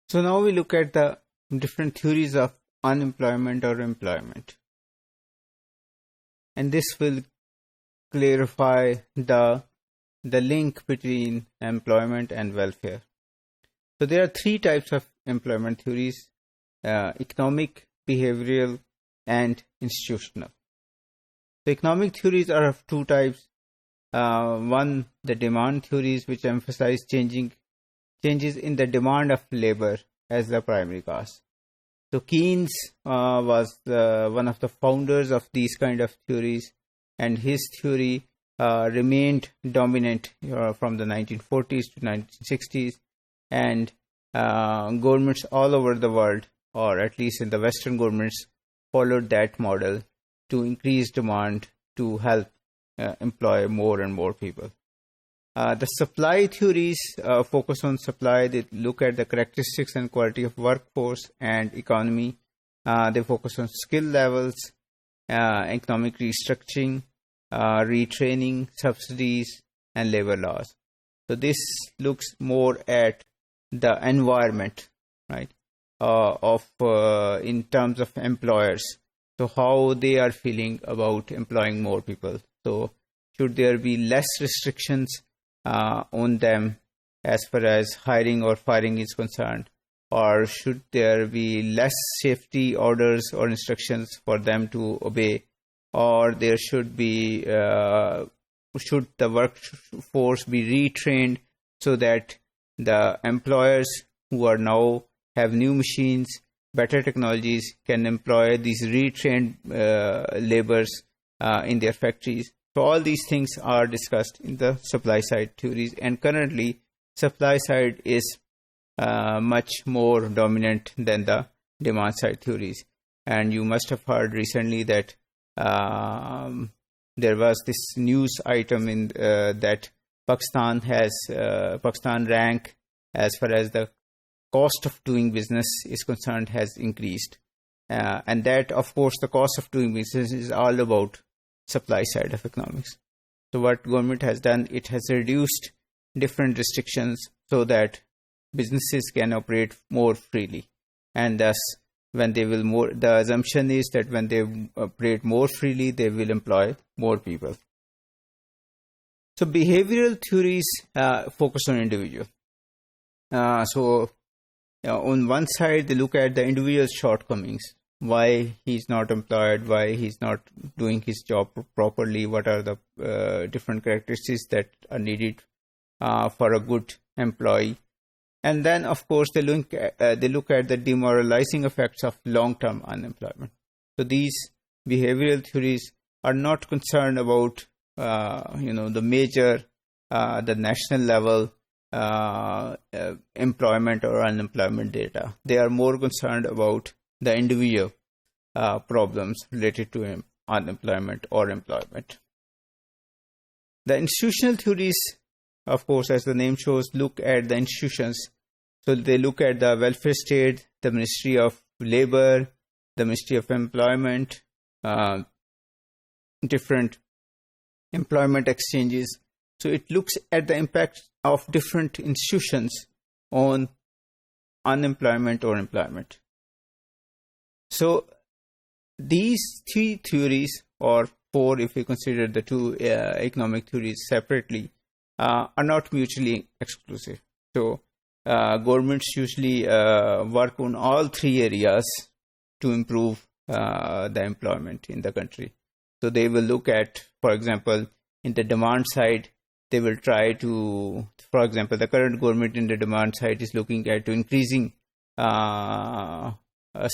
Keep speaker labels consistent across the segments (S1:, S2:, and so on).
S1: So now we look at the different theories of unemployment or employment. And this will clarify the link between employment and welfare. So there are three types of employment theories: economic, behavioral, and institutional. The economic theories are of two types. One, the demand theories, which emphasize changes in the demand of labor as the primary cause. So Keynes was one of the founders of these kind of theories, and his theory remained dominant from the 1940s to 1960s, and governments all over the world, or at least in the Western governments, followed that model to increase demand to help employ more and more people. The supply theories focus on supply. They look at the characteristics and quality of workforce and economy. They focus on skill levels, economic restructuring, retraining, subsidies, and labor laws. So this looks more at the environment, right, in terms of employers. So how they are feeling about employing more people. So should there be less restrictions on them as far as hiring or firing is concerned, or should there be less safety orders or instructions for them to obey, or there should be should the workforce be retrained so that the employers who are now have new machines, better technologies, can employ these retrained laborers in their factories. So all these things are discussed in the supply side theories, and currently supply side is much more dominant than the demand side theories. And you must have heard recently that there was this news item in that Pakistan rank as far as the cost of doing business is concerned has increased, and that, of course, the cost of doing business is all about supply side of economics. So what government has done, it has reduced different restrictions so that businesses can operate more freely, and thus when they will the assumption is that when they operate more freely, they will employ more people. So behavioral theories focus on individual. So on one side, they look at the individual's shortcomings, why he's not employed, why he's not doing his job properly, what are the different characteristics that are needed for a good employee. And then, of course, they look at the demoralizing effects of long-term unemployment. So these behavioral theories are not concerned about the major, the national level employment or unemployment data. They are more concerned about the individual problems related to unemployment or employment. The institutional theories, of course, as the name shows, look at the institutions. So they look at the welfare state, the Ministry of Labor, the Ministry of Employment, different employment exchanges. So it looks at the impact of different institutions on unemployment or employment. So these three theories, or four if we consider the two economic theories separately, are not mutually exclusive. So governments usually work on all three areas to improve the employment in the country. So they will look at, for example, in the demand side, they will try to, for example, the current government in the demand side is looking at increasing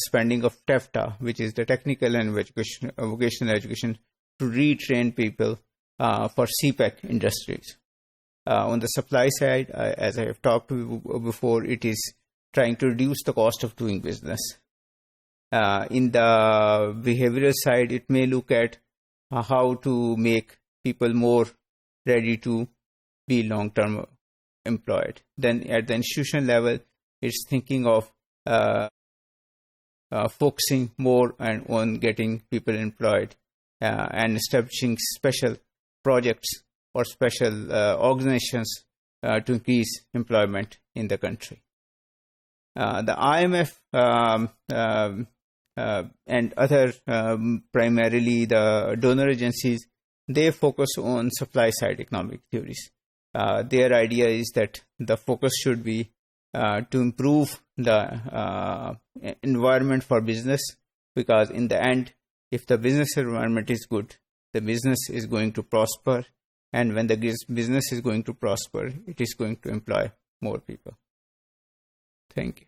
S1: spending of TEFTA, which is the technical and vocational education, to retrain people for CPEC industries. On the supply side, as I have talked before, it is trying to reduce the cost of doing business. In the behavioral side, it may look at how to make people more ready to be long-term employed. Then at the institutional level, it's thinking of focusing more on getting people employed and establishing special projects or special organizations to increase employment in the country. The IMF and other, primarily the donor agencies, they focus on supply side economic theories. Their idea is that the focus should be to improve the environment for business, because in the end, if the business environment is good, the business is going to prosper, and when the business is going to prosper, it is going to employ more people. Thank you.